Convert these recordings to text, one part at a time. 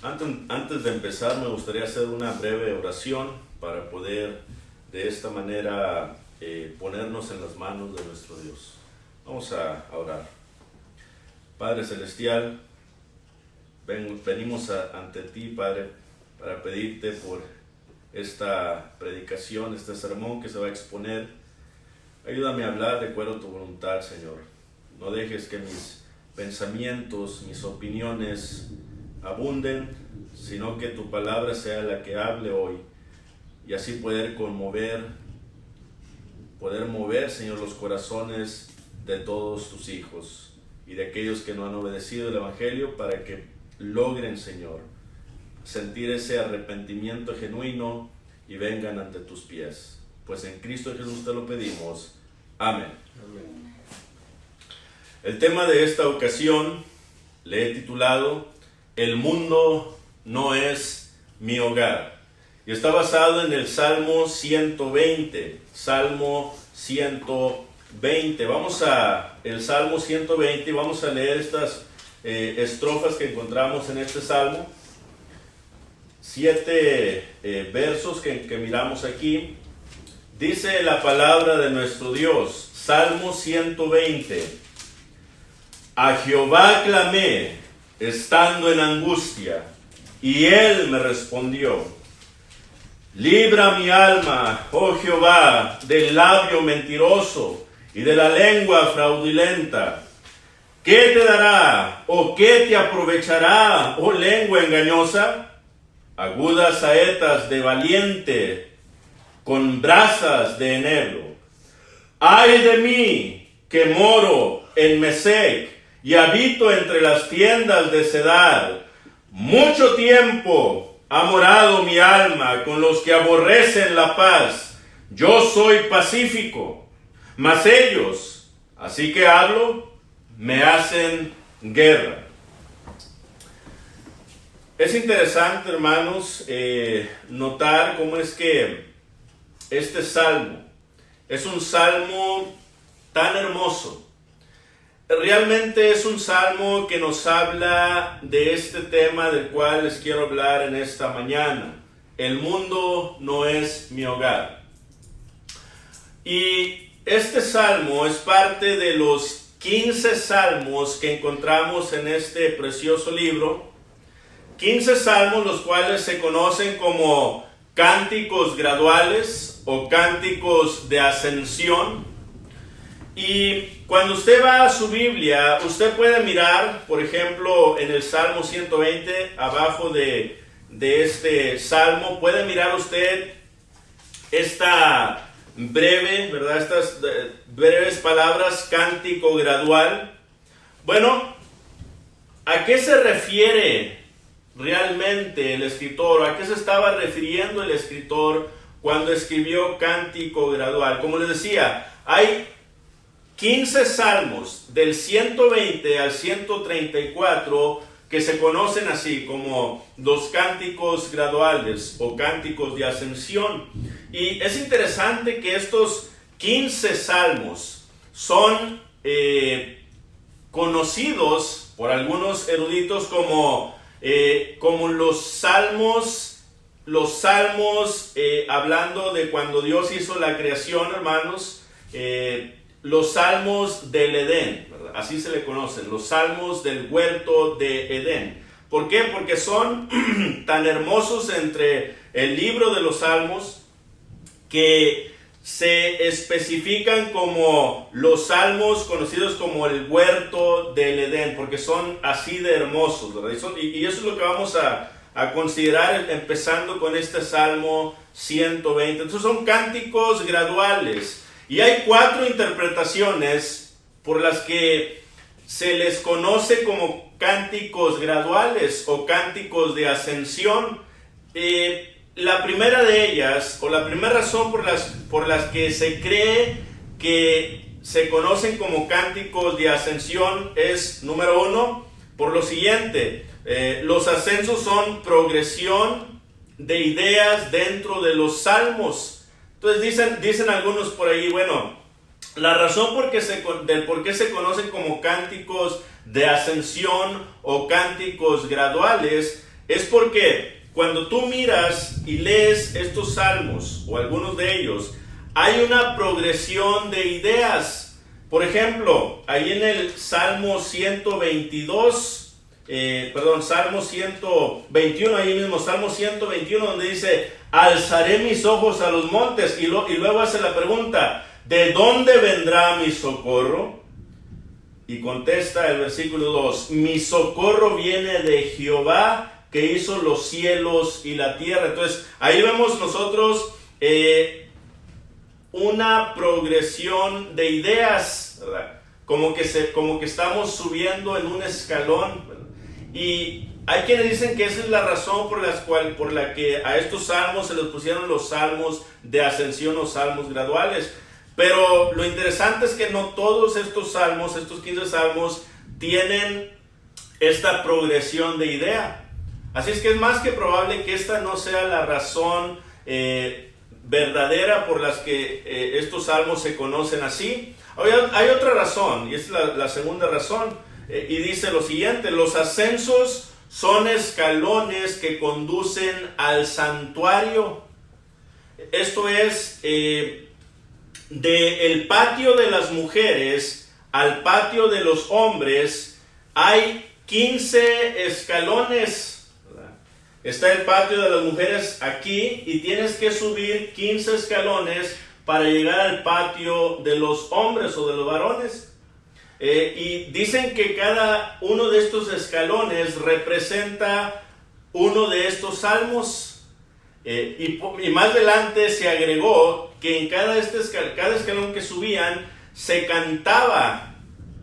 Antes de empezar, me gustaría hacer una breve oración para poder de esta manera ponernos en las manos de nuestro Dios. Vamos a orar. Padre Celestial, venimos ante ti, Padre, para pedirte por esta predicación, este sermón que se va a exponer. Ayúdame a hablar de acuerdo a tu voluntad, Señor. No dejes que mis pensamientos, mis opiniones abunden, sino que tu palabra sea la que hable hoy y así poder mover, Señor, los corazones de todos tus hijos y de aquellos que no han obedecido el Evangelio, para que logren, Señor, sentir ese arrepentimiento genuino y vengan ante tus pies. Pues en Cristo Jesús te lo pedimos. Amén. Amén. El tema de esta ocasión le he titulado El mundo no es mi hogar, y está basado en el Salmo 120. Salmo 120. Vamos a el Salmo 120 y vamos a leer estas estrofas que encontramos en este Salmo. 7 versos que miramos aquí. Dice la palabra de nuestro Dios, Salmo 120. A Jehová clamé, estando en angustia, y Él me respondió. Libra mi alma, oh Jehová, del labio mentiroso y de la lengua fraudulenta. ¿Qué te dará o qué te aprovechará, oh lengua engañosa? Agudas saetas de valiente, con brasas de enebro. ¡Ay de mí, que moro en Mesec y habito entre las tiendas de Cedar! Mucho tiempo ha morado mi alma con los que aborrecen la paz. Yo soy pacífico, mas ellos, así que hablo, me hacen guerra. Es interesante, hermanos, notar cómo es que este salmo es un salmo tan hermoso. Realmente es un salmo que nos habla de este tema del cual les quiero hablar en esta mañana. El mundo no es mi hogar. Y este salmo es parte de los 15 salmos que encontramos en este precioso libro. 15 salmos, los cuales se conocen como cánticos graduales o cánticos de ascensión. Y cuando usted va a su Biblia, usted puede mirar, por ejemplo, en el Salmo 120, abajo de este salmo, puede mirar usted esta breve, ¿verdad? Estas breves palabras, cántico gradual. Bueno, ¿a qué se refiere realmente el escritor? ¿A qué se estaba refiriendo el escritor cuando escribió cántico gradual? Como les decía, hay 15 salmos del 120 al 134 que se conocen así como los cánticos graduales o cánticos de ascensión. Y es interesante que estos 15 salmos son conocidos por algunos eruditos como los salmos hablando de cuando Dios hizo la creación, hermanos. Los salmos del Edén, ¿verdad? Así se le conocen, los salmos del huerto de Edén. ¿Por qué? Porque son tan hermosos entre el libro de los salmos que se especifican como los salmos conocidos como el huerto del Edén, porque son así de hermosos, ¿verdad? Y eso es lo que vamos a considerar empezando con este Salmo 120. Entonces son cánticos graduales. Y hay 4 interpretaciones por las que se les conoce como cánticos graduales o cánticos de ascensión. La primera de ellas, o la primera razón por las que se cree que se conocen como cánticos de ascensión es, número 1, por lo siguiente: los ascensos son progresión de ideas dentro de los salmos. Entonces dicen algunos por ahí, bueno, la razón por qué se conocen como cánticos de ascensión o cánticos graduales es porque cuando tú miras y lees estos salmos, o algunos de ellos, hay una progresión de ideas. Por ejemplo, ahí en el Salmo 122, Salmo 121, ahí mismo, Salmo 121, donde dice, alzaré mis ojos a los montes, y luego hace la pregunta, ¿de dónde vendrá mi socorro? Y contesta el versículo 2, mi socorro viene de Jehová, que hizo los cielos y la tierra. Entonces, ahí vemos nosotros una progresión de ideas, ¿verdad? Como que estamos subiendo en un escalón, ¿verdad? Y hay quienes dicen que esa es la razón por la que a estos salmos se les pusieron los salmos de ascensión o salmos graduales. Pero lo interesante es que no todos estos salmos, estos 15 salmos, tienen esta progresión de idea. Así es que es más que probable que esta no sea la razón verdadera por las que estos salmos se conocen así. Hay otra razón, y es la segunda razón, y dice lo siguiente: los ascensos son escalones que conducen al santuario. Esto es, del patio de las mujeres al patio de los hombres hay 15 escalones, ¿verdad? Está el patio de las mujeres aquí y tienes que subir 15 escalones para llegar al patio de los hombres o de los varones. Y dicen que cada uno de estos escalones representa uno de estos salmos. Y más adelante se agregó que en cada escalón que subían se cantaba,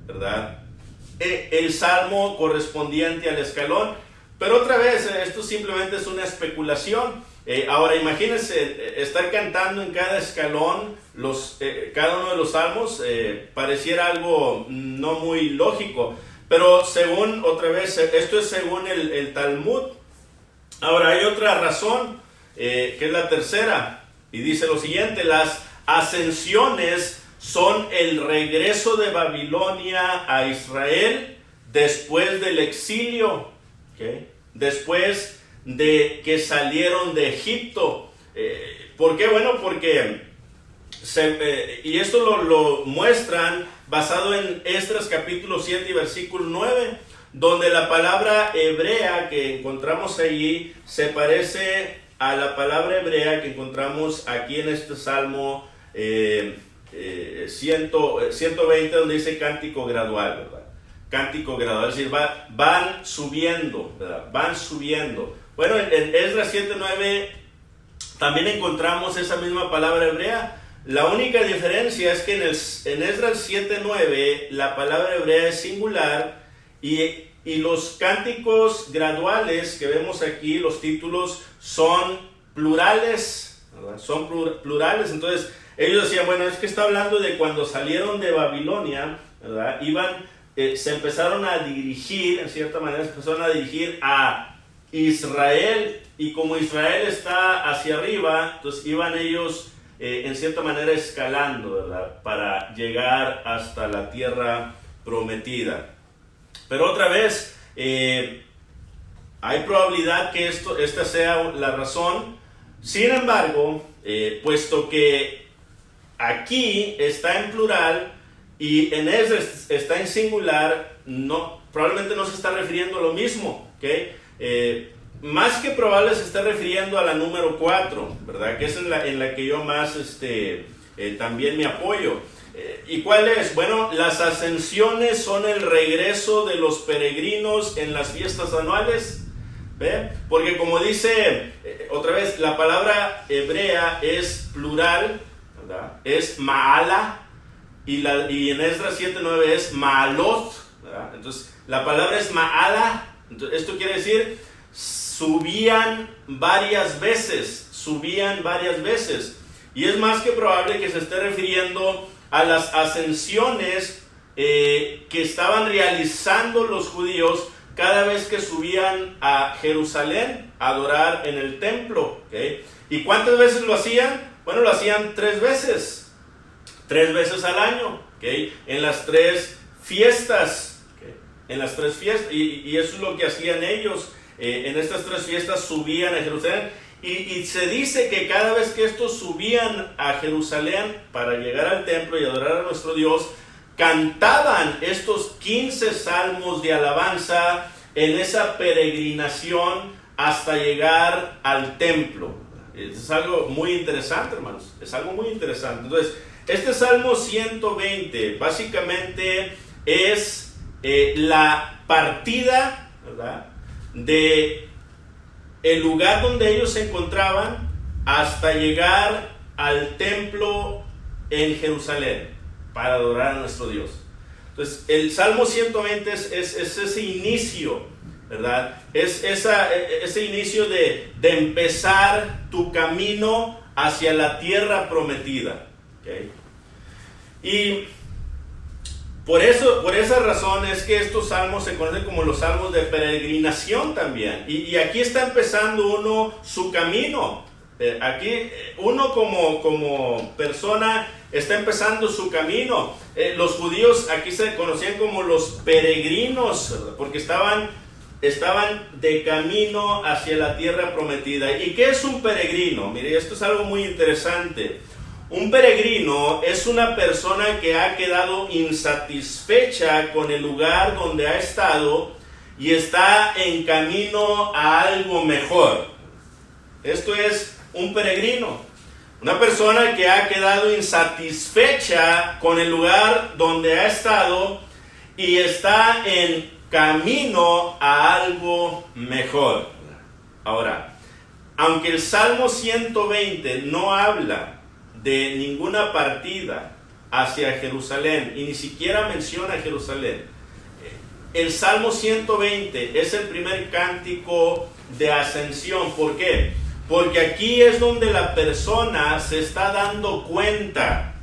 ¿verdad?, el salmo correspondiente al escalón. Pero otra vez, esto simplemente es una especulación. Ahora imagínense estar cantando en cada escalón cada uno de los salmos. Pareciera algo no muy lógico, pero esto es según el Talmud. Ahora hay otra razón, que es la tercera, y dice lo siguiente: las ascensiones son el regreso de Babilonia a Israel después del exilio, ¿okay? Después de que salieron de Egipto. ¿Por qué? Bueno, porque y esto lo muestran basado en Esdras capítulo 7 y versículo 9, donde la palabra hebrea que encontramos allí se parece a la palabra hebrea que encontramos aquí en este Salmo 120, donde dice cántico gradual, ¿verdad? Cántico gradual, es decir, van subiendo, ¿verdad? Van subiendo. Bueno, en Esdras 7:9 también encontramos esa misma palabra hebrea. La única diferencia es que en Esdras 7:9 la palabra hebrea es singular y los cánticos graduales que vemos aquí, los títulos, son plurales, ¿verdad? Son plurales. Entonces ellos decían, bueno, es que está hablando de cuando salieron de Babilonia, ¿verdad? Se empezaron a dirigir, en cierta manera, a Israel, y como Israel está hacia arriba, entonces iban ellos en cierta manera escalando, ¿verdad?, para llegar hasta la tierra prometida. Pero otra vez, hay probabilidad que esta sea la razón. Sin embargo, puesto que aquí está en plural y en Esdras está en singular, probablemente no se está refiriendo a lo mismo, ¿okay? Más que probable se está refiriendo a la número 4, ¿verdad?, que es en la que yo más también me apoyo. ¿Y cuál es? Bueno, las ascensiones son el regreso de los peregrinos en las fiestas anuales. ¿Ve? Porque como dice, otra vez, la palabra hebrea es plural, ¿verdad? Es ma'ala, y en Esdras 7:9 es ma'alot, ¿verdad? Entonces, la palabra es ma'ala. Entonces, esto quiere decir, subían varias veces. Y es más que probable que se esté refiriendo a las ascensiones que estaban realizando los judíos cada vez que subían a Jerusalén a adorar en el templo, ¿okay? ¿Y cuántas veces lo hacían? Bueno, lo hacían 3 veces al año, ¿okay? En las 3 fiestas, ¿okay? En las 3 fiestas, y eso es lo que hacían ellos. en estas 3 fiestas subían a Jerusalén. Y se dice que cada vez que estos subían a Jerusalén para llegar al templo y adorar a nuestro Dios, cantaban estos 15 salmos de alabanza en esa peregrinación hasta llegar al templo. Es algo muy interesante, hermanos. Es algo muy interesante. Entonces, este Salmo 120 básicamente es la partida, ¿verdad?, de el lugar donde ellos se encontraban hasta llegar al templo en Jerusalén para adorar a nuestro Dios. Entonces, el Salmo 120 es ese inicio, ¿verdad? Es ese inicio de empezar tu camino hacia la tierra prometida. ¿Okay? Y por esa razón es que estos salmos se conocen como los salmos de peregrinación también. Y aquí está empezando uno su camino. Aquí uno como persona está empezando su camino. Los judíos aquí se conocían como los peregrinos, ¿verdad?, porque estaban de camino hacia la tierra prometida. ¿Y qué es un peregrino? Mire, esto es algo muy interesante. Un peregrino es una persona que ha quedado insatisfecha con el lugar donde ha estado y está en camino a algo mejor. Esto es un peregrino. Una persona que ha quedado insatisfecha con el lugar donde ha estado y está en camino a algo mejor. Ahora, aunque el Salmo 120 no habla de ninguna partida hacia Jerusalén y ni siquiera menciona Jerusalén, el Salmo 120 es el primer cántico de ascensión. ¿Por qué? Porque aquí es donde la persona se está dando cuenta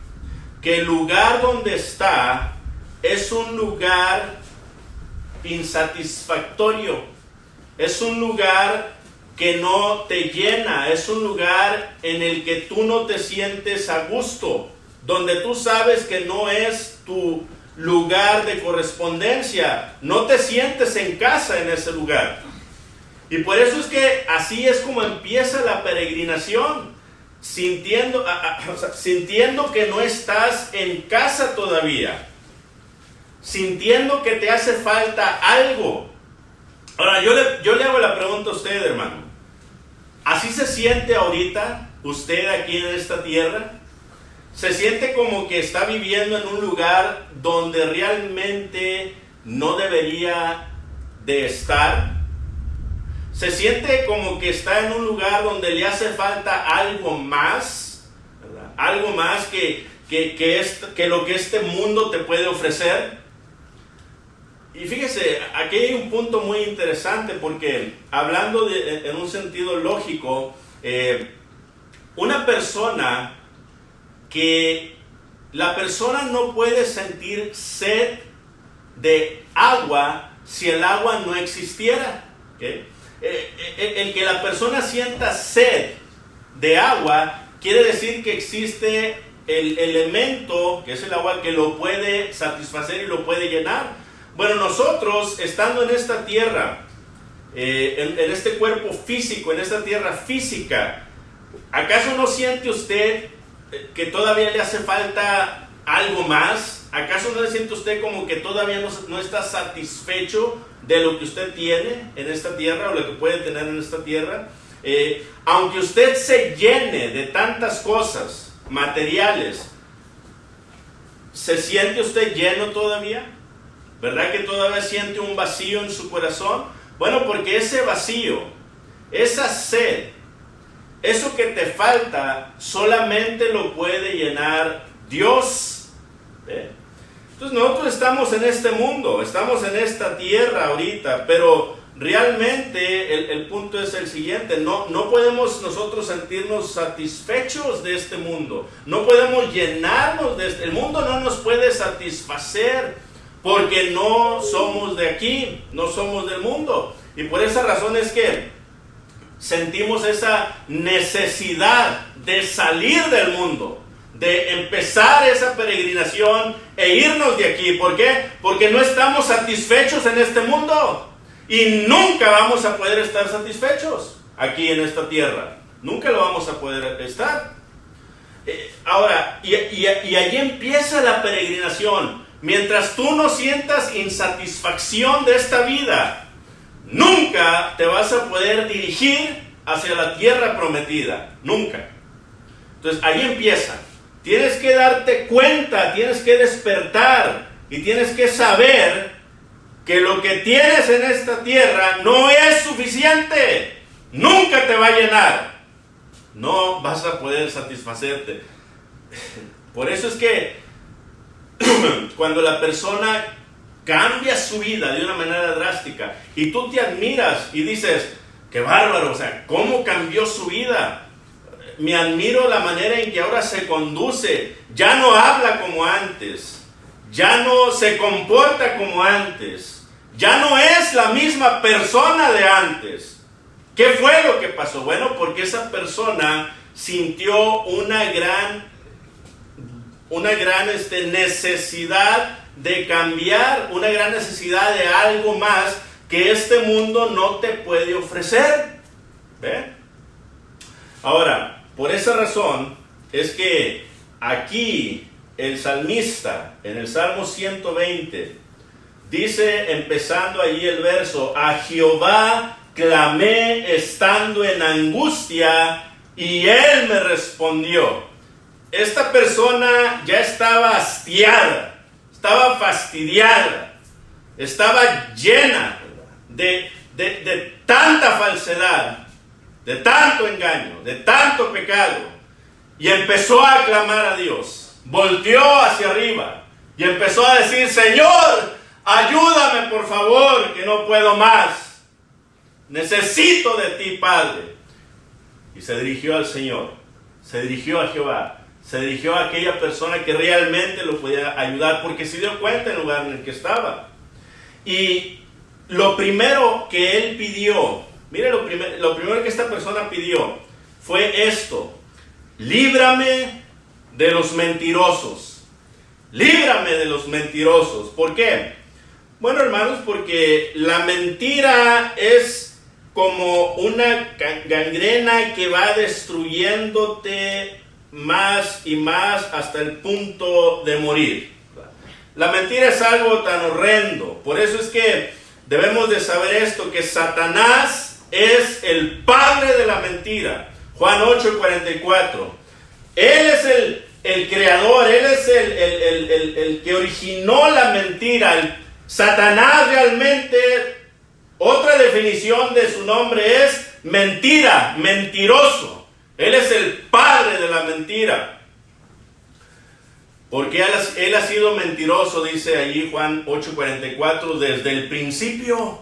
que el lugar donde está es un lugar insatisfactorio, es un lugar que no te llena, es un lugar en el que tú no te sientes a gusto, donde tú sabes que no es tu lugar de correspondencia, no te sientes en casa en ese lugar. Y por eso es que así es como empieza la peregrinación, sintiendo que no estás en casa todavía, sintiendo que te hace falta algo. Ahora, yo le hago la pregunta a usted, hermano. ¿Así se siente ahorita usted aquí en esta tierra? ¿Se siente como que está viviendo en un lugar donde realmente no debería de estar? ¿Se siente como que está en un lugar donde le hace falta algo más, ¿verdad?, algo más que lo que este mundo te puede ofrecer? Y fíjese, aquí hay un punto muy interesante, porque hablando en un sentido lógico, una persona la persona no puede sentir sed de agua si el agua no existiera. ¿Okay? El que la persona sienta sed de agua quiere decir que existe el elemento, que es el agua, que lo puede satisfacer y lo puede llenar. Bueno, nosotros, estando en esta tierra, en este cuerpo físico, en esta tierra física, ¿acaso no siente usted que todavía le hace falta algo más? ¿Acaso no le siente usted como que todavía no está satisfecho de lo que usted tiene en esta tierra o lo que puede tener en esta tierra? Aunque usted se llene de tantas cosas materiales, ¿se siente usted lleno todavía? ¿Verdad que todavía siente un vacío en su corazón? Bueno, porque ese vacío, esa sed, eso que te falta, solamente lo puede llenar Dios. Entonces nosotros estamos en este mundo, estamos en esta tierra ahorita, pero realmente el punto es el siguiente: no podemos nosotros sentirnos satisfechos de este mundo, no podemos llenarnos de el mundo no nos puede satisfacer, porque no somos de aquí, no somos del mundo. Y por esa razón es que sentimos esa necesidad de salir del mundo, de empezar esa peregrinación e irnos de aquí. ¿Por qué? Porque no estamos satisfechos en este mundo. Y nunca vamos a poder estar satisfechos aquí en esta tierra. Nunca lo vamos a poder estar. Ahora, y allí empieza la peregrinación. Mientras tú no sientas insatisfacción de esta vida, nunca te vas a poder dirigir hacia la tierra prometida. Nunca. Entonces, ahí empieza. Tienes que darte cuenta, tienes que despertar y tienes que saber que lo que tienes en esta tierra no es suficiente. Nunca te va a llenar. No vas a poder satisfacerte. Por eso es que cuando la persona cambia su vida de una manera drástica y tú te admiras y dices, qué bárbaro, o sea, ¿cómo cambió su vida? Me admiro la manera en que ahora se conduce. Ya no habla como antes. Ya no se comporta como antes. Ya no es la misma persona de antes. ¿Qué fue lo que pasó? Bueno, porque esa persona sintió una gran necesidad de cambiar, una gran necesidad de algo más que este mundo no te puede ofrecer. ¿Ve? Ahora, por esa razón es que aquí el salmista en el Salmo 120 dice, empezando allí el verso, a Jehová clamé estando en angustia y él me respondió. Esta persona ya estaba hastiada, estaba fastidiada, estaba llena de tanta falsedad, de tanto engaño, de tanto pecado, y empezó a clamar a Dios. Volteó hacia arriba y empezó a decir, Señor, ayúdame por favor, que no puedo más. Necesito de ti, Padre. Y se dirigió al Señor, se dirigió a Jehová, se dirigió a aquella persona que realmente lo podía ayudar, porque se dio cuenta del lugar en el que estaba. Y lo primero que él pidió, mire, lo primero que esta persona pidió fue esto: líbrame de los mentirosos. Líbrame de los mentirosos. ¿Por qué? Bueno, hermanos, porque la mentira es como una gangrena que va destruyéndote más y más hasta el punto de morir. La mentira es algo tan horrendo. Por eso es que debemos de saber esto, que Satanás es el padre de la mentira. Juan 8:44. Él es el creador, él es el que originó la mentira. Satanás realmente, otra definición de su nombre es mentira, mentiroso. Él es el padre de la mentira. Porque él ha sido mentiroso, dice allí Juan 8:44, desde el principio.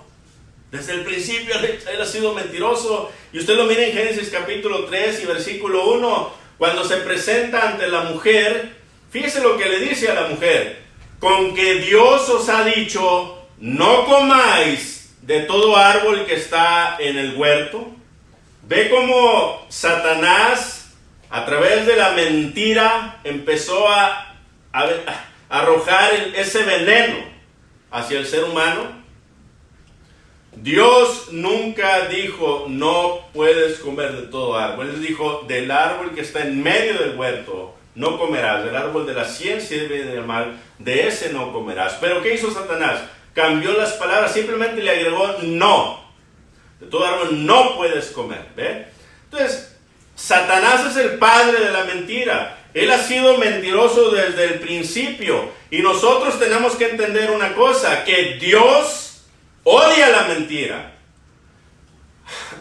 Desde el principio él ha sido mentiroso. Y usted lo mira en Génesis capítulo 3 y versículo 1. Cuando se presenta ante la mujer, fíjese lo que le dice a la mujer. Con que Dios os ha dicho, no comáis de todo árbol que está en el huerto. Ve cómo Satanás, a través de la mentira, empezó a arrojar ese veneno hacia el ser humano. Dios nunca dijo, no puedes comer de todo árbol. Él dijo, del árbol que está en medio del huerto no comerás. Del árbol de la ciencia y del mal, de ese no comerás. Pero ¿qué hizo Satanás? Cambió las palabras, simplemente le agregó no. De todo árbol no puedes comer. ¿Ve? Entonces, Satanás es el padre de la mentira. Él ha sido mentiroso desde el principio. Y nosotros tenemos que entender una cosa, que Dios odia la mentira.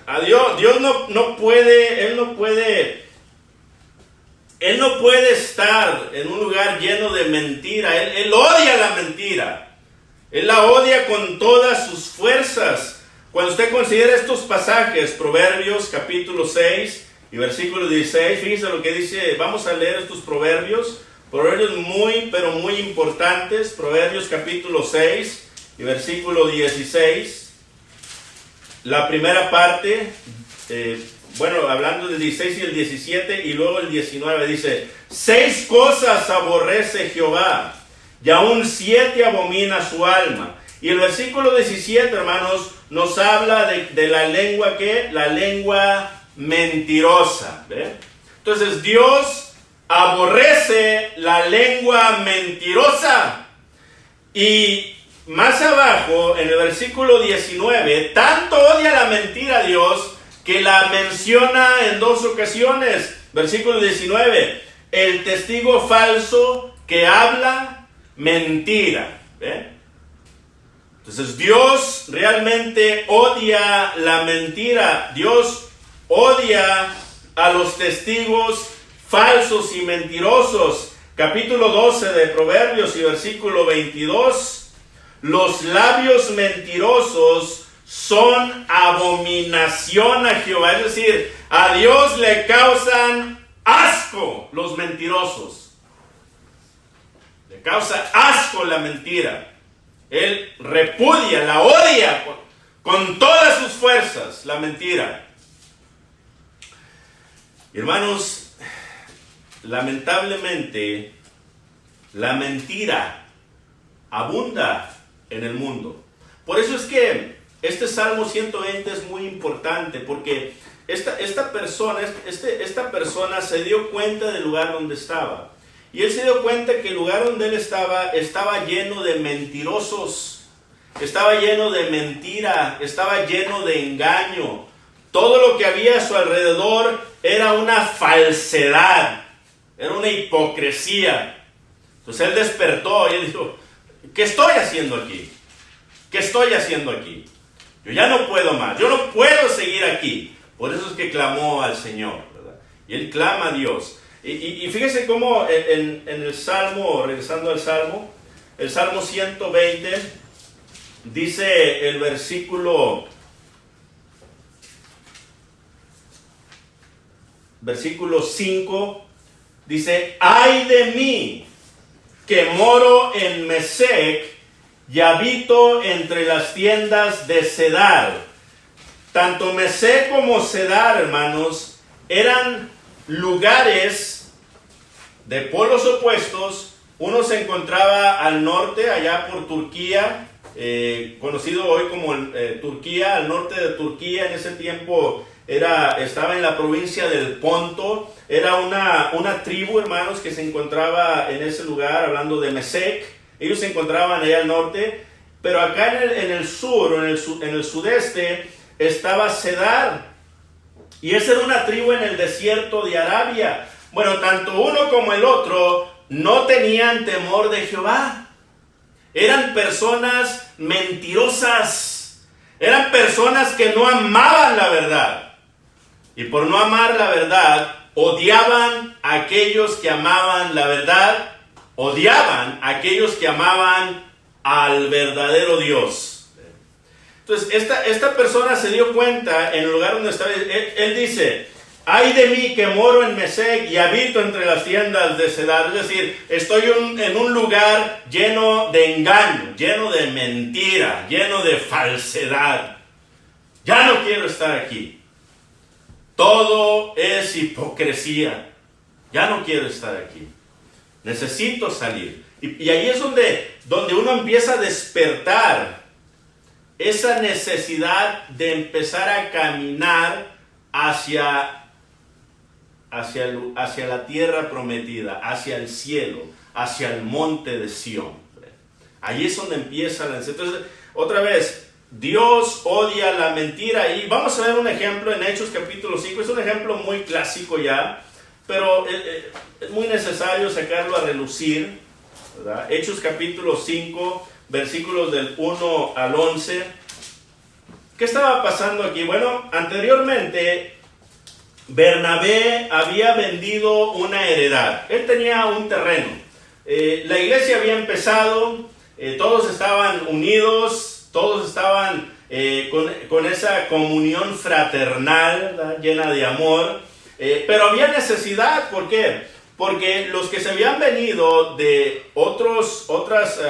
A Dios no puede, Él no puede estar en un lugar lleno de mentira. Él odia la mentira. Él la odia con todas sus fuerzas. Cuando usted considera estos pasajes, Proverbios capítulo 6 y versículo 16, fíjese lo que dice. Vamos a leer estos proverbios muy, pero muy importantes. Proverbios capítulo 6 y versículo 16. La primera parte, hablando del 16 y el 17, y luego el 19 dice: 6 cosas aborrece Jehová, y aún 7 abomina su alma. Y el versículo 17, hermanos, nos habla de la lengua que, la lengua mentirosa. ¿Ve? Entonces Dios aborrece la lengua mentirosa. Y más abajo, en el versículo 19, tanto odia la mentira a Dios que la menciona en 2 ocasiones. Versículo 19, el testigo falso que habla mentira. ¿Ve? Entonces Dios realmente odia la mentira. Dios odia a los testigos falsos y mentirosos. Capítulo 12 de Proverbios y versículo 22. Los labios mentirosos son abominación a Jehová. Es decir, a Dios le causan asco los mentirosos. Le causa asco la mentira. Él repudia, la odia con todas sus fuerzas, la mentira. Hermanos, lamentablemente, la mentira abunda en el mundo. Por eso es que este Salmo 120 es muy importante, porque esta persona se dio cuenta del lugar donde estaba. Y él se dio cuenta que el lugar donde él estaba lleno de mentirosos, estaba lleno de mentira, estaba lleno de engaño. Todo lo que había a su alrededor era una falsedad, era una hipocresía. Entonces él despertó y él dijo, ¿qué estoy haciendo aquí? ¿Qué estoy haciendo aquí? Yo ya no puedo más, yo no puedo seguir aquí. Por eso es que clamó al Señor, ¿verdad? Y él clama a Dios. Y fíjese cómo en el Salmo, regresando al Salmo, el Salmo 120, dice el versículo 5, dice, ay de mí, que moro en Mesec y habito entre las tiendas de Cedar. Tanto Mesec como Cedar, hermanos, eran lugares de polos opuestos. Uno se encontraba al norte, allá por Turquía, conocido hoy como Turquía, al norte de Turquía. En ese tiempo estaba en la provincia del Ponto. Era una tribu, hermanos, que se encontraba en ese lugar, hablando de Mesec. Ellos se encontraban allá al norte, pero acá en el sur, en el sudeste, estaba Cedar. Y esa era una tribu en el desierto de Arabia. Bueno, tanto uno como el otro no tenían temor de Jehová. Eran personas mentirosas. Eran personas que no amaban la verdad. Y por no amar la verdad, odiaban a aquellos que amaban la verdad. Odiaban a aquellos que amaban al verdadero Dios. Entonces, esta persona se dio cuenta en el lugar donde estaba. Él dice, ay de mí que moro en Mesec y habito entre las tiendas de Cedar. Es decir, estoy en un lugar lleno de engaño, lleno de mentira, lleno de falsedad. Ya no quiero estar aquí. Todo es hipocresía. Ya no quiero estar aquí. Necesito salir. Y ahí es donde uno empieza a despertar esa necesidad de empezar a caminar hacia la tierra prometida, hacia el cielo, hacia el monte de Sión. Ahí es donde empieza la necesidad. Entonces, otra vez, Dios odia la mentira. Y vamos a ver un ejemplo en Hechos capítulo 5. Es un ejemplo muy clásico ya, pero es muy necesario sacarlo a relucir, ¿verdad? Hechos capítulo 5, versículos del 1 al 11. ¿Qué estaba pasando aquí? Bueno, anteriormente Bernabé había vendido una heredad. Él tenía un terreno. La iglesia había empezado, todos estaban unidos, todos estaban con esa comunión fraternal, ¿verdad? Llena de amor. Pero había necesidad. ¿Por qué? Porque los que se habían venido de otras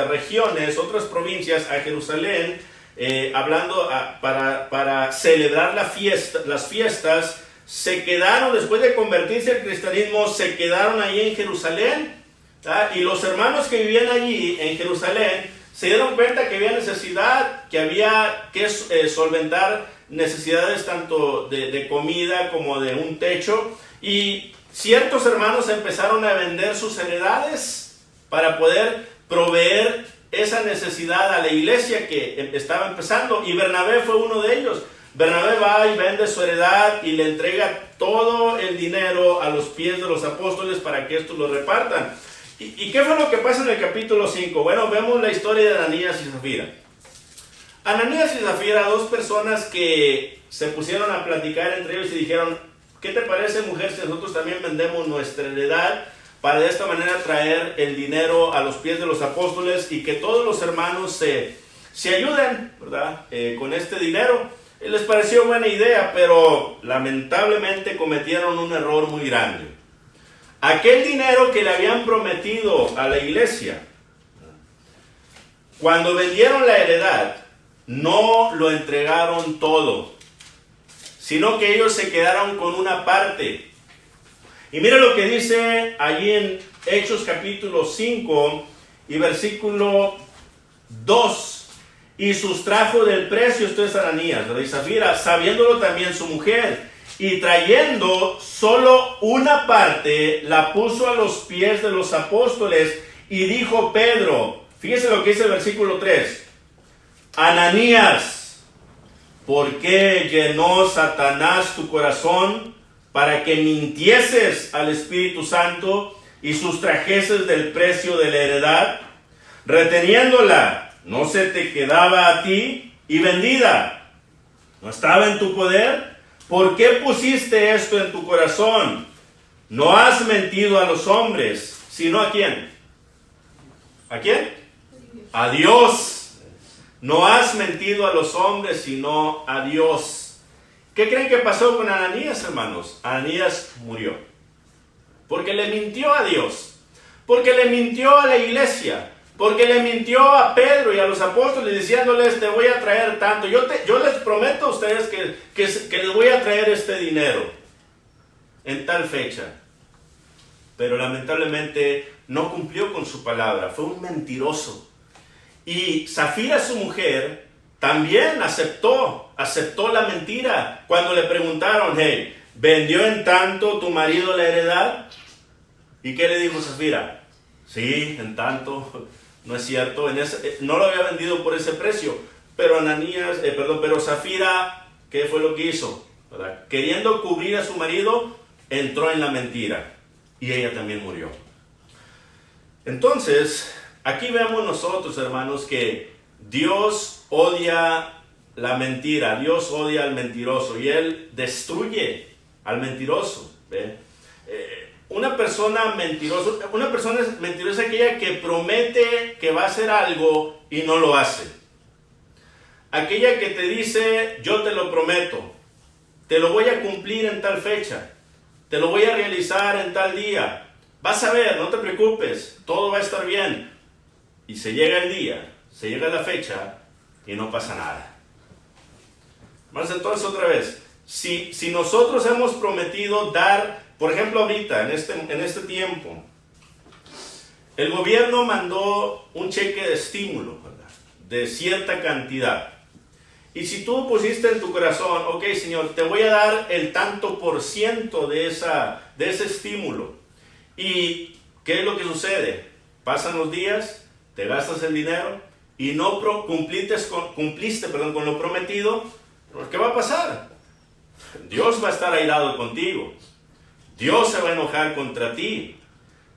regiones, otras provincias a Jerusalén, para celebrar las fiestas, se quedaron, después de convertirse al cristianismo, se quedaron ahí en Jerusalén. Y los hermanos que vivían allí en Jerusalén se dieron cuenta que había necesidad, que había que solventar necesidades tanto de comida como de un techo, y ciertos hermanos empezaron a vender sus heredades para poder proveer esa necesidad a la iglesia que estaba empezando, y Bernabé fue uno de ellos. Bernabé va y vende su heredad y le entrega todo el dinero a los pies de los apóstoles para que estos lo repartan. ¿Y qué fue lo que pasa en el capítulo 5? Bueno, vemos la historia de Ananías y Zafira. Ananías y Zafira, dos personas que se pusieron a platicar entre ellos y dijeron: ¿qué te parece, mujer, si nosotros también vendemos nuestra heredad para de esta manera traer el dinero a los pies de los apóstoles y que todos los hermanos se ayuden, ¿verdad? Con este dinero? Les pareció buena idea, pero lamentablemente cometieron un error muy grande. Aquel dinero que le habían prometido a la iglesia, cuando vendieron la heredad, no lo entregaron todo, sino que ellos se quedaron con una parte. Y mira lo que dice allí en Hechos capítulo 5 y versículo 2. Y sustrajo del precio, esto es Ananías, de Zafira, sabiéndolo también su mujer, y trayendo solo una parte, la puso a los pies de los apóstoles, y dijo Pedro, fíjese lo que dice el versículo 3, Ananías, ¿por qué llenó Satanás tu corazón para que mintieses al Espíritu Santo y sustrajeses del precio de la heredad, reteniéndola? ¿No se te quedaba a ti y vendida? ¿No estaba en tu poder? ¿Por qué pusiste esto en tu corazón? No has mentido a los hombres, sino ¿a quién? ¿A quién? A Dios. No has mentido a los hombres, sino a Dios. ¿Qué creen que pasó con Ananías, hermanos? Ananías murió. Porque le mintió a Dios. Porque le mintió a la iglesia. Porque le mintió a Pedro y a los apóstoles diciéndoles: te voy a traer tanto. Yo les prometo a ustedes que les voy a traer este dinero en tal fecha. Pero lamentablemente no cumplió con su palabra. Fue un mentiroso. Y Zafira, su mujer, también aceptó la mentira. Cuando le preguntaron: hey, ¿vendió en tanto tu marido la heredad? ¿Y qué le dijo Zafira? Sí, en tanto. No es cierto, no lo había vendido por ese precio. Pero pero Zafira, ¿qué fue lo que hizo? ¿Verdad? Queriendo cubrir a su marido, entró en la mentira. Y ella también murió. Entonces, aquí vemos nosotros, hermanos, que Dios odia la mentira. Dios odia al mentiroso. Y Él destruye al mentiroso. ¿Ve? Una persona mentirosa es aquella que promete que va a hacer algo y no lo hace. Aquella que te dice: yo te lo prometo, te lo voy a cumplir en tal fecha, te lo voy a realizar en tal día, vas a ver, no te preocupes, todo va a estar bien. Y se llega el día, se llega la fecha y no pasa nada. Vamos entonces otra vez, si nosotros hemos prometido dar, por ejemplo, ahorita, en este tiempo, el gobierno mandó un cheque de estímulo, ¿verdad?, de cierta cantidad. Y si tú pusiste en tu corazón: ok, Señor, te voy a dar el tanto por ciento de ese estímulo. ¿Y qué es lo que sucede? Pasan los días, te gastas el dinero y no cumpliste con lo prometido. ¿Qué va a pasar? Dios va a estar airado contigo. Dios se va a enojar contra ti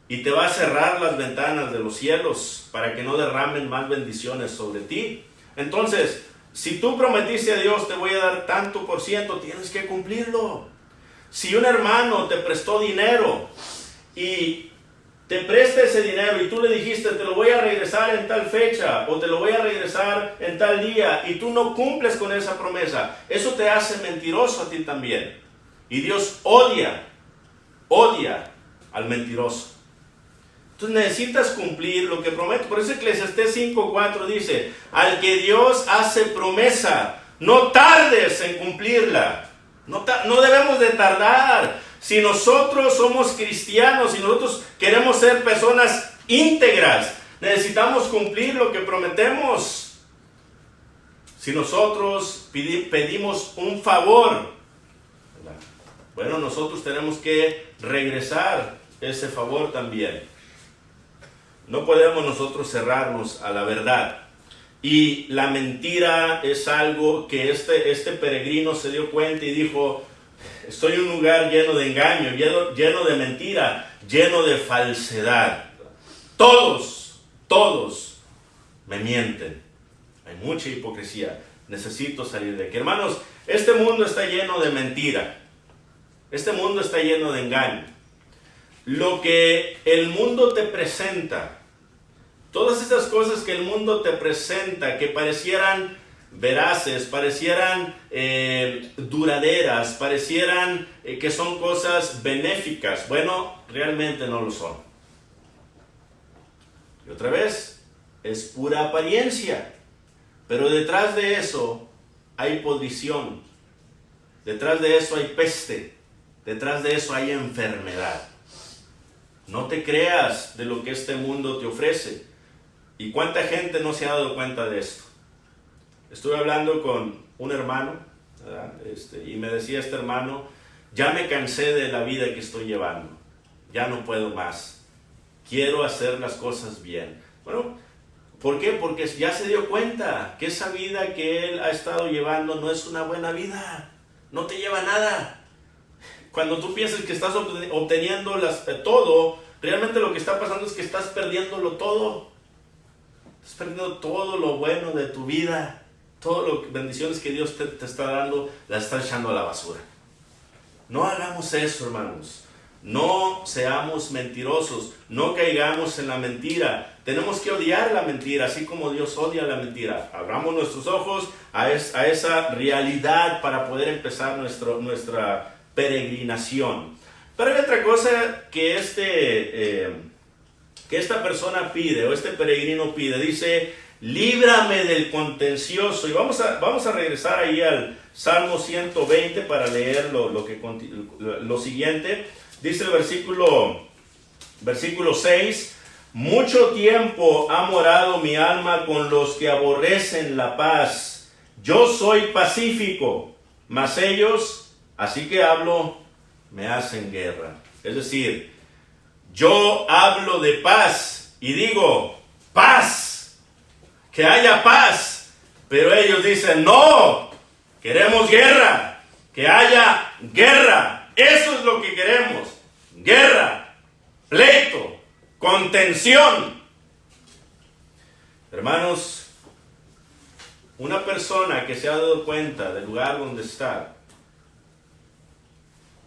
y te va a cerrar las ventanas de los cielos para que no derramen más bendiciones sobre ti. Entonces, si tú prometiste a Dios: te voy a dar tanto por ciento, tienes que cumplirlo. Si un hermano te prestó dinero y te presta ese dinero y tú le dijiste: te lo voy a regresar en tal fecha o te lo voy a regresar en tal día, y tú no cumples con esa promesa, eso te hace mentiroso a ti también. Y Dios odia al mentiroso. Entonces necesitas cumplir lo que promete. Por eso Eclesiastés 5:4 dice: al que Dios hace promesa, no tardes en cumplirla. No debemos de tardar. Si nosotros somos cristianos, si nosotros queremos ser personas íntegras, Necesitamos cumplir lo que prometemos. Si nosotros pedimos un favor, ¿verdad? Bueno, nosotros tenemos que regresar ese favor también. No podemos nosotros cerrarnos a la verdad. Y la mentira es algo que este peregrino se dio cuenta y dijo: estoy en un lugar lleno de engaño, lleno de mentira, lleno de falsedad. Todos me mienten. Hay mucha hipocresía. Necesito salir de aquí. Hermanos, este mundo está lleno de mentira. Este mundo está lleno de engaño. Lo que el mundo te presenta, todas esas cosas que el mundo te presenta, que parecieran veraces, parecieran duraderas, parecieran que son cosas benéficas, bueno, realmente no lo son. Y otra vez, es pura apariencia, pero detrás de eso hay podrición, detrás de eso hay peste, detrás de eso hay enfermedad. No te creas de lo que este mundo te ofrece. ¿Y cuánta gente no se ha dado cuenta de esto? Estuve hablando con un hermano, ¿verdad? Y me decía este hermano: ya me cansé de la vida que estoy llevando, ya no puedo más, quiero hacer las cosas bien. Bueno, ¿por qué? Porque ya se dio cuenta que esa vida que él ha estado llevando no es una buena vida, no te lleva a nada. Cuando tú piensas que estás obteniendo todo, realmente lo que está pasando es que estás perdiéndolo todo. Estás perdiendo todo lo bueno de tu vida. Todas las bendiciones que Dios te está dando, las estás echando a la basura. No hagamos eso, hermanos. No seamos mentirosos. No caigamos en la mentira. Tenemos que odiar la mentira, así como Dios odia la mentira. Abramos nuestros ojos a esa realidad para poder empezar nuestra peregrinación. Pero hay otra cosa que esta persona pide, o este peregrino pide. Dice: líbrame del contencioso. Y vamos a regresar ahí al Salmo 120 para leer lo siguiente. Dice el versículo 6: mucho tiempo ha morado mi alma con los que aborrecen la paz. Yo soy pacífico, mas ellos, así que hablo, me hacen guerra. Es decir, yo hablo de paz y digo: paz, que haya paz. Pero ellos dicen: no, queremos guerra, que haya guerra. Eso es lo que queremos: guerra, pleito, contención. Hermanos, una persona que se ha dado cuenta del lugar donde está,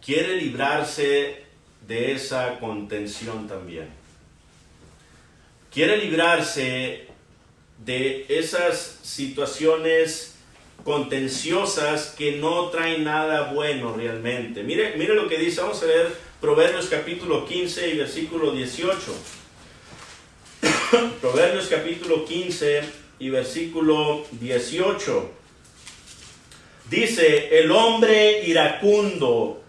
quiere librarse de esa contención también. Quiere librarse de esas situaciones contenciosas que no traen nada bueno realmente. Mire lo que dice. Vamos a leer Proverbios capítulo 15 y versículo 18. Proverbios capítulo 15 y versículo 18. Dice: el hombre iracundo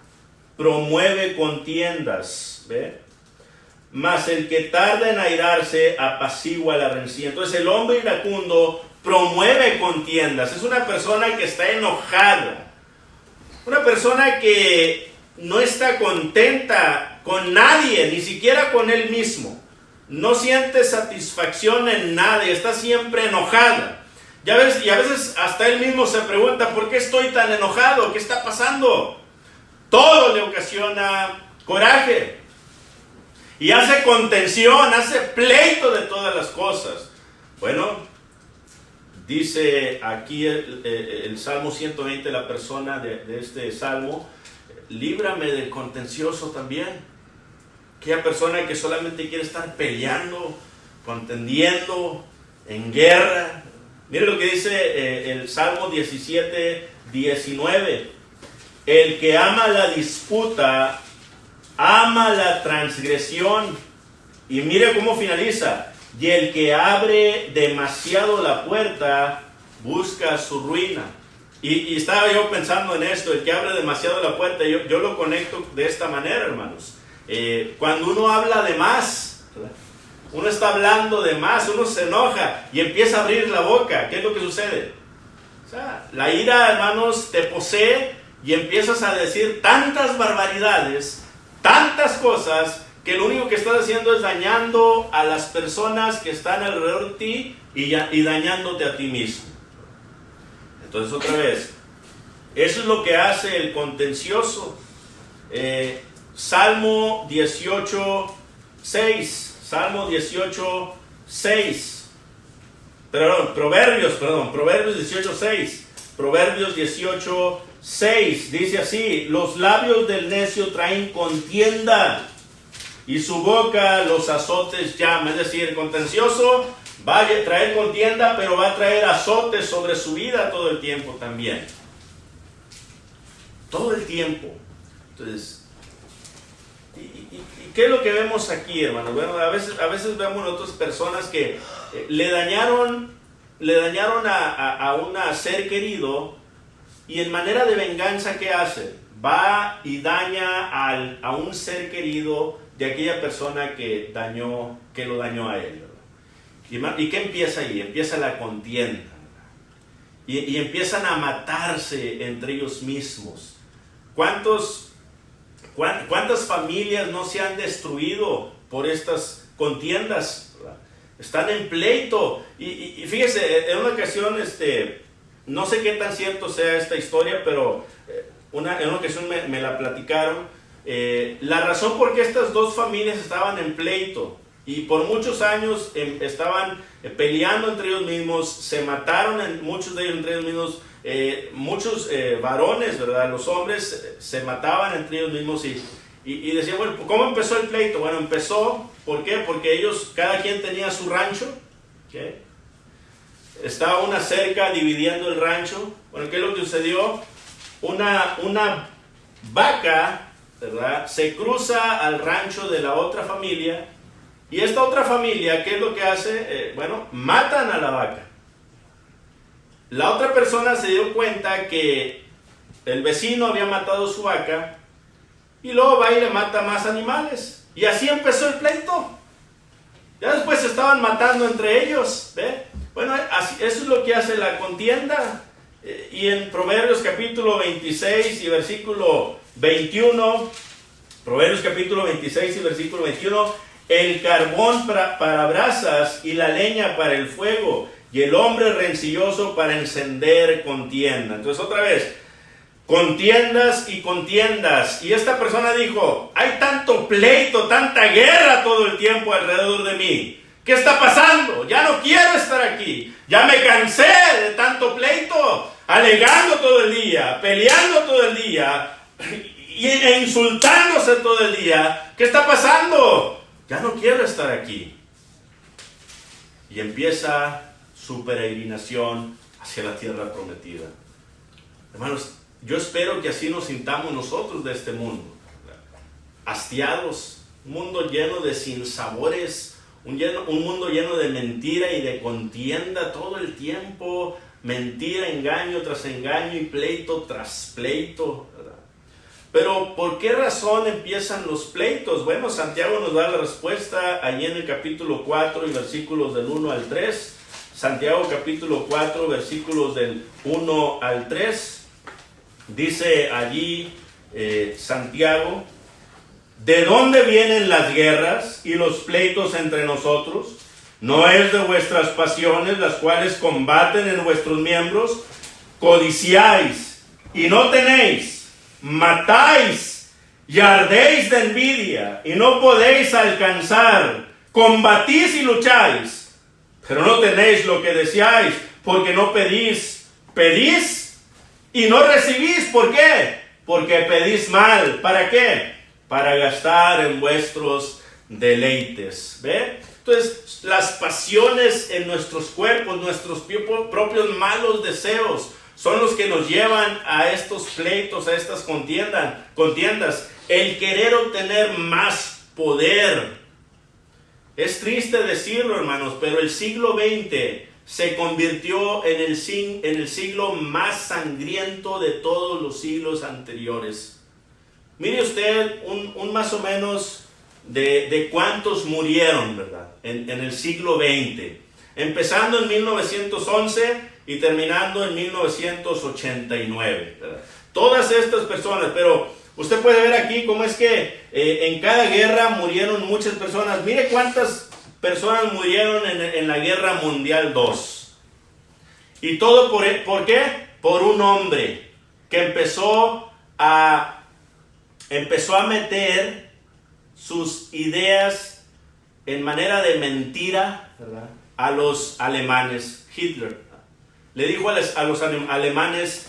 promueve contiendas, ¿ve? Mas el que tarda en airarse apacigua la rencilla. Entonces el hombre iracundo promueve contiendas. Es una persona que está enojada, una persona que no está contenta con nadie, ni siquiera con él mismo. No siente satisfacción en nadie, está siempre enojada. Y a veces hasta él mismo se pregunta: ¿por qué estoy tan enojado? ¿Qué está pasando? Todo le ocasiona coraje. Y hace contención, hace pleito de todas las cosas. Bueno, dice aquí el Salmo 120, la persona de este Salmo: líbrame del contencioso también. Aquella persona que solamente quiere estar peleando, contendiendo, en guerra. Mire lo que dice el Salmo 17, 19. El que ama la disputa, ama la transgresión. Y mire cómo finaliza: y el que abre demasiado la puerta, busca su ruina. Y estaba yo pensando en esto: el que abre demasiado la puerta, yo lo conecto de esta manera, hermanos. Cuando uno habla de más, uno está hablando de más, uno se enoja y empieza a abrir la boca. ¿Qué es lo que sucede? O sea, la ira, hermanos, te posee y empiezas a decir tantas barbaridades, tantas cosas, que lo único que estás haciendo es dañando a las personas que están alrededor de ti y dañándote a ti mismo. Entonces, otra vez, eso es lo que hace el contencioso. Salmo 18, 6. Salmo 18, 6. Proverbios 18, 6. Proverbios 18, 6. Dice así: los labios del necio traen contienda, y su boca los azotes llama. Es decir, el contencioso va a traer contienda, pero va a traer azotes sobre su vida todo el tiempo también. Todo el tiempo. Entonces, ¿y qué es lo que vemos aquí, hermanos? Bueno, a veces vemos otras personas que le dañaron a un ser querido, y en manera de venganza, ¿qué hace? Va y daña a un ser querido de aquella persona que lo dañó a él, ¿verdad? ¿Y qué empieza ahí? Empieza la contienda, y empiezan a matarse entre ellos mismos. ¿Cuántas familias no se han destruido por estas contiendas, ¿verdad? Están en pleito. Y fíjese, en una ocasión, no sé qué tan cierto sea esta historia, pero en una ocasión me la platicaron. La razón por qué estas dos familias estaban en pleito y por muchos años estaban peleando entre ellos mismos, se mataron muchos de ellos entre ellos mismos. Muchos varones, ¿verdad? Los hombres se mataban entre ellos mismos y decían, bueno, ¿cómo empezó el pleito? Bueno, empezó, ¿por qué? Porque ellos, cada quien tenía su rancho, ¿okay? Estaba una cerca dividiendo el rancho. Bueno, ¿qué es lo que sucedió? Una vaca, ¿verdad?, se cruza al rancho de la otra familia, y esta otra familia, ¿qué es lo que hace? Matan a la vaca. La otra persona se dio cuenta que el vecino había matado su vaca, y luego va y le mata más animales, y así empezó el pleito. Ya después se estaban matando entre ellos, ¿ve? Bueno, eso es lo que hace la contienda. Y en Proverbios capítulo 26 y versículo 21, Proverbios capítulo 26 y versículo 21, el carbón para brasas y la leña para el fuego, y el hombre rencilloso para encender contienda. Entonces, otra vez, contiendas y contiendas. Y esta persona dijo, hay tanto pleito, tanta guerra todo el tiempo alrededor de mí. ¿Qué está pasando? Ya no quiero estar aquí. Ya me cansé de tanto pleito, alegando todo el día, peleando todo el día e insultándose todo el día. ¿Qué está pasando? Ya no quiero estar aquí. Y empieza su peregrinación hacia la tierra prometida. Hermanos, yo espero que así nos sintamos nosotros de este mundo, hastiados, un mundo lleno de sinsabores, un mundo lleno de mentira y de contienda todo el tiempo, mentira, engaño tras engaño y pleito tras pleito, ¿verdad? Pero ¿por qué razón empiezan los pleitos? Bueno, Santiago nos da la respuesta allí en el capítulo 4 y versículos del 1 al 3. Santiago capítulo 4, versículos del 1 al 3. Dice allí Santiago: ¿de dónde vienen las guerras y los pleitos entre nosotros? ¿No es de vuestras pasiones, las cuales combaten en vuestros miembros? Codiciáis y no tenéis, matáis y ardéis de envidia y no podéis alcanzar, combatís y lucháis, pero no tenéis lo que deseáis, porque no pedís. Pedís y no recibís. ¿Por qué? Porque pedís mal. ¿Para qué? Para gastar en vuestros deleites. ¿Ve? Entonces, las pasiones en nuestros cuerpos, nuestros propios malos deseos, son los que nos llevan a estos pleitos, a estas contiendas. El querer obtener más poder. Es triste decirlo, hermanos, pero el siglo XX se convirtió en el siglo más sangriento de todos los siglos anteriores. Mire usted un más o menos de cuántos murieron, ¿verdad? En el siglo XX, empezando en 1911 y terminando en 1989, ¿verdad? Todas estas personas, pero usted puede ver aquí cómo es que en cada guerra murieron muchas personas. Mire cuántas personas murieron en la Guerra Mundial II. Y todo ¿por qué? Por un hombre que empezó a meter sus ideas en manera de mentira, ¿verdad?, a los alemanes. Hitler le dijo a los alemanes: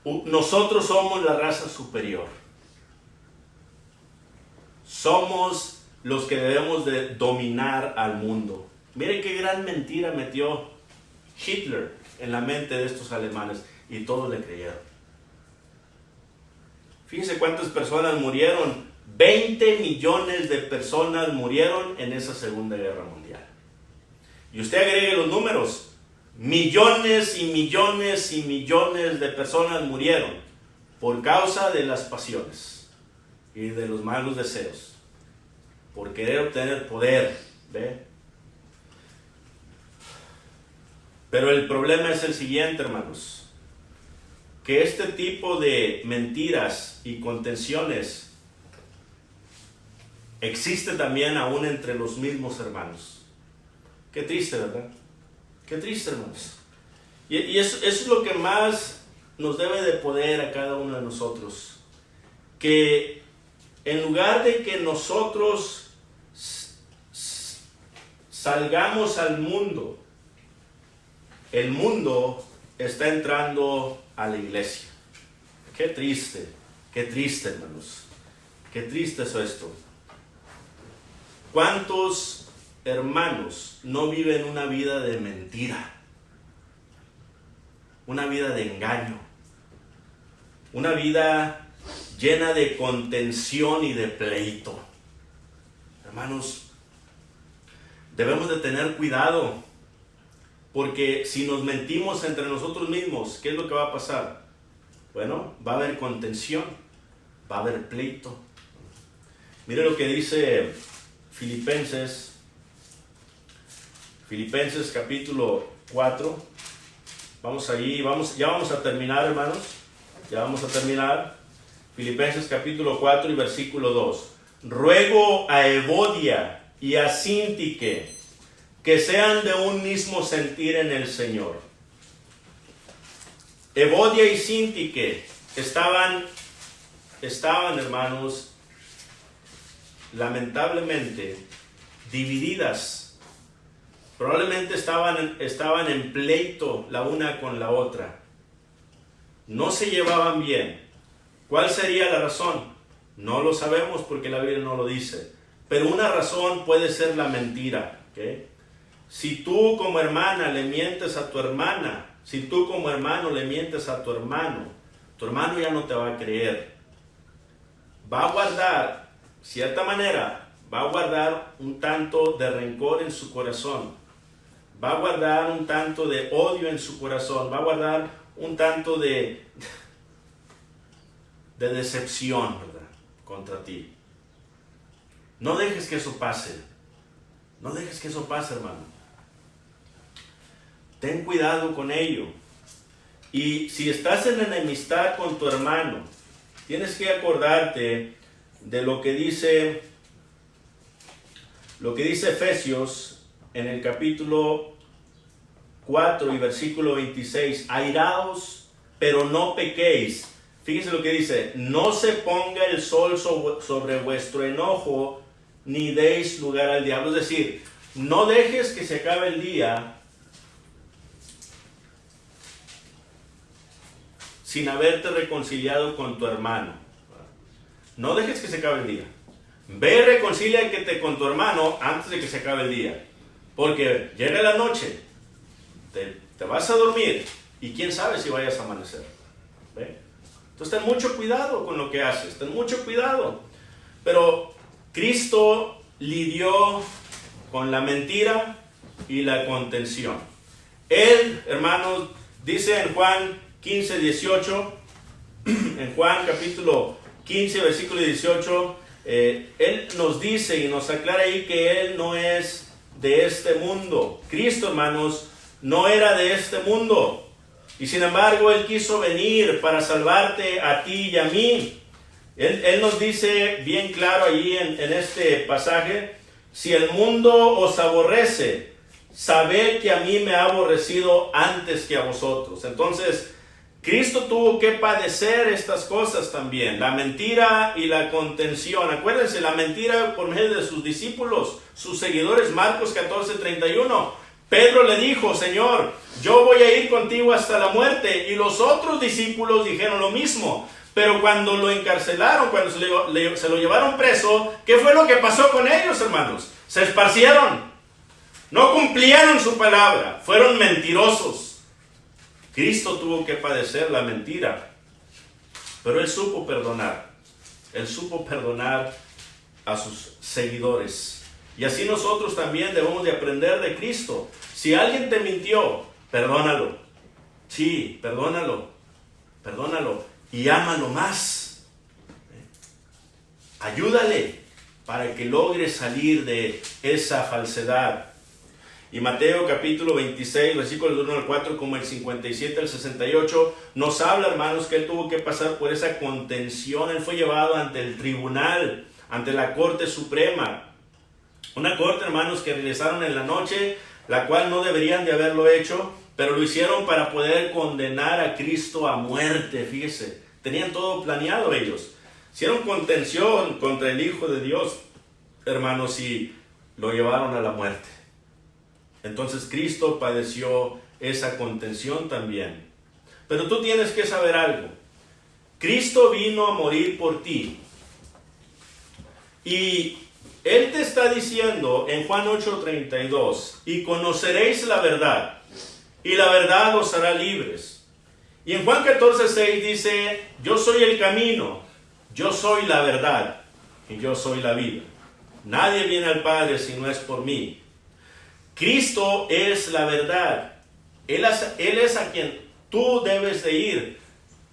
nosotros somos la raza superior. Somos los que debemos de dominar al mundo. Mire qué gran mentira metió Hitler en la mente de estos alemanes, y todos le creyeron. Fíjense cuántas personas murieron. 20 millones de personas murieron en esa Segunda Guerra Mundial. Y usted agregue los números. Millones y millones y millones de personas murieron por causa de las pasiones y de los malos deseos, por querer obtener poder, ¿ve? Pero el problema es el siguiente, hermanos, que este tipo de mentiras y contenciones existe también aún entre los mismos hermanos. Qué triste, ¿verdad? Qué triste, hermanos. Y eso es lo que más nos debe de poder a cada uno de nosotros. Que en lugar de que nosotros salgamos al mundo, el mundo está entrando a la iglesia. Qué triste, hermanos. Qué triste es esto. ¿Cuántos hermanos no viven una vida de mentira? Una vida de engaño. Una vida llena de contención y de pleito. Hermanos, debemos de tener cuidado, porque si nos mentimos entre nosotros mismos, ¿qué es lo que va a pasar? Bueno, va a haber contención, va a haber pleito. Mire lo que dice Filipenses capítulo 4. Vamos allí, ya vamos a terminar, hermanos. Ya vamos a terminar. Filipenses capítulo 4 y versículo 2. Ruego a Evodia y a Síntique que sean de un mismo sentir en el Señor. Evodia y Síntique estaban, hermanos, lamentablemente divididas. Probablemente estaban en pleito la una con la otra. No se llevaban bien. ¿Cuál sería la razón? No lo sabemos porque la Biblia no lo dice. Pero una razón puede ser la mentira, ¿okay? Si tú como hermana le mientes a tu hermana, si tú como hermano le mientes a tu hermano ya no te va a creer. Va a guardar, cierta manera, va a guardar un tanto de rencor en su corazón. Va a guardar un tanto de odio en su corazón. Va a guardar un tanto de decepción, ¿verdad?, contra ti. No dejes que eso pase. No dejes que eso pase, hermano. Ten cuidado con ello. Y si estás en enemistad con tu hermano, tienes que acordarte de lo que dice Efesios en el capítulo 4 y versículo 26. Airaos, pero no pequéis. Fíjense lo que dice: no se ponga el sol sobre vuestro enojo, ni deis lugar al diablo. Es decir, no dejes que se acabe el día sin haberte reconciliado con tu hermano. No dejes que se acabe el día. Ve y reconcíliate con tu hermano antes de que se acabe el día. Porque llega la noche, te vas a dormir y quién sabe si vayas a amanecer. ¿Ve? Entonces ten mucho cuidado con lo que haces, ten mucho cuidado. Pero Cristo lidió con la mentira y la contención. Él, hermanos, dice en Juan 15, 18, en Juan capítulo 15, versículo 18, Él nos dice y nos aclara ahí que Él no es de este mundo. Cristo, hermanos, no era de este mundo. Y sin embargo, Él quiso venir para salvarte a ti y a mí. Él nos dice bien claro allí en este pasaje: si el mundo os aborrece, sabed que a mí me ha aborrecido antes que a vosotros. Entonces, Cristo tuvo que padecer estas cosas también, la mentira y la contención. Acuérdense, la mentira por medio de sus discípulos, sus seguidores. Marcos 14:31. Pedro le dijo: Señor, yo voy a ir contigo hasta la muerte. Y los otros discípulos dijeron lo mismo. Pero cuando lo encarcelaron, cuando se lo llevaron preso, ¿qué fue lo que pasó con ellos, hermanos? Se esparcieron. No cumplieron su palabra. Fueron mentirosos. Cristo tuvo que padecer la mentira, pero Él supo perdonar. Él supo perdonar a sus seguidores. Y así nosotros también debemos de aprender de Cristo. Si alguien te mintió, perdónalo. Sí, perdónalo. Perdónalo y ámalo más. Ayúdale para que logre salir de esa falsedad. Y Mateo capítulo 26, versículos 1 al 4, como el 57 al 68, nos habla, hermanos, que Él tuvo que pasar por esa contención. Él fue llevado ante el tribunal, ante la Corte Suprema. Una corte, hermanos, que realizaron en la noche, la cual no deberían de haberlo hecho, pero lo hicieron para poder condenar a Cristo a muerte. Fíjese, tenían todo planeado ellos. Hicieron contención contra el Hijo de Dios, hermanos, y lo llevaron a la muerte. Entonces Cristo padeció esa contención también. Pero tú tienes que saber algo. Cristo vino a morir por ti. Y Él te está diciendo en Juan 8:32, y conoceréis la verdad, y la verdad os hará libres. Y en Juan 14:6 dice: yo soy el camino, yo soy la verdad, y yo soy la vida. Nadie viene al Padre si no es por mí. Cristo es la verdad. Él es a quien tú debes de ir.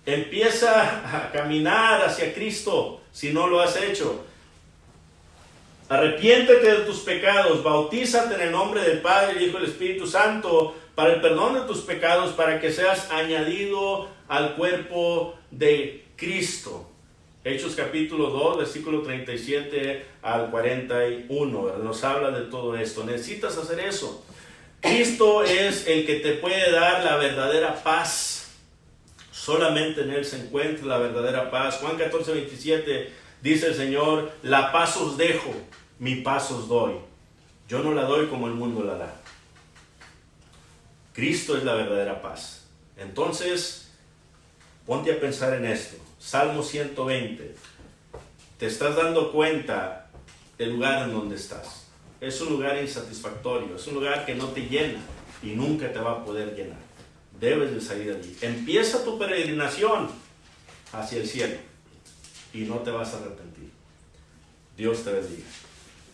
Empieza a caminar hacia Cristo si no lo has hecho. Arrepiéntete de tus pecados, bautízate en el nombre del Padre, el Hijo y el Espíritu Santo para el perdón de tus pecados, para que seas añadido al cuerpo de Cristo. Hechos capítulo 2, versículo 37 al 41, ¿verdad? Nos habla de todo esto. Necesitas hacer eso. Cristo es el que te puede dar la verdadera paz. Solamente en Él se encuentra la verdadera paz. Juan 14:27 dice el Señor: la paz os dejo, mi paz os doy. Yo no la doy como el mundo la da. Cristo es la verdadera paz. Entonces, ponte a pensar en esto. Salmo 120. Te estás dando cuenta del lugar en donde estás. Es un lugar insatisfactorio. Es un lugar que no te llena y nunca te va a poder llenar. Debes de salir de allí. Empieza tu peregrinación hacia el cielo y no te vas a arrepentir. Dios te bendiga.